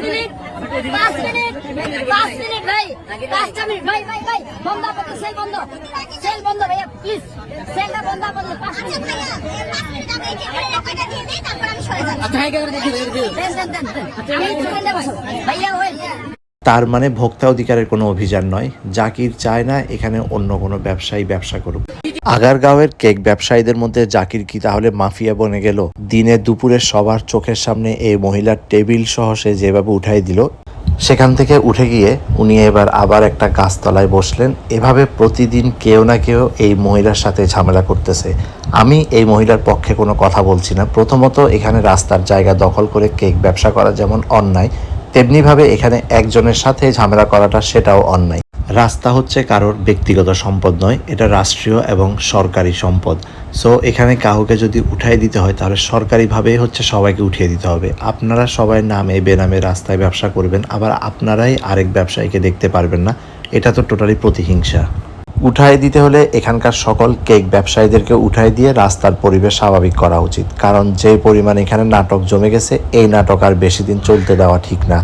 Minute 5 minute 5 minute ভাই 5টা minute ভাই ভাই ভাই বন্ধ করতে সেল বন্ধ ভাইয়া প্লিজ সেলটা বন্ধ করতে 5 মিনিট ভাইয়া 5 মিনিট আমি এই টাকাটা দিয়ে দেই তারপর আমি সরে যাব আচ্ছা হাইকে করে দেখি দেন ভাইয়া ওই তার মানে ভোক্তা অধিকারের কোনো অভিযান নয়। জাকির চায় না এখানে অন্য কোনো ব্যবসায়ী ব্যবসা করুক। আগারগাঁওয়ের কেক ব্যবসায়ীদের মধ্যে জাকির কি তাহলে মাফিয়া বনে গেল? দিনে দুপুরে সবার চোখের সামনে এই মহিলার টেবিল সহ সে যেভাবে উঠাই দিল, সেখান থেকে উঠে গিয়ে উনি এবার আবার একটা গাছতলায় বসলেন। এভাবে প্রতিদিন কেউ না কেউ এই মহিলার সাথে ঝামেলা করতেছে। আমি এই মহিলার পক্ষে কোনো কথা বলছি না। প্রথমত এখানে রাস্তার জায়গা দখল করে কেক ব্যবসা করা যেমন অন্যায়, তেমনিভাবে এখানে একজনের সাথে ঝামেলা করাটা সেটাও অন্যায়। রাস্তা হচ্ছে কারোর ব্যক্তিগত সম্পদ নয়, এটা রাষ্ট্রীয় এবং সরকারি সম্পদ। সো এখানে কাউকে যদি উঠাই দিতে হয় তাহলে সরকারিভাবেই হচ্ছে সবাইকে উঠিয়ে দিতে হবে। আপনারা সবাই নামে বেনামে রাস্তায় ব্যবসা করবেন, আবার আপনারাই আরেক ব্যবসায়ীকে দেখতে পারবেন না, এটা তো টোটালি প্রতিহিংসা। উঠাই দিতে হলে এখানকার সকল কেক ব্যবসায়ীদেরকে উঠাই দিয়ে রাস্তার পরিবেশ স্বাভাবিক করা উচিত। কারণ যে পরিমাণ এখানে নাটক জমে গেছে, এই নাটক আর বেশি দিন চলতে দেওয়া ঠিক না।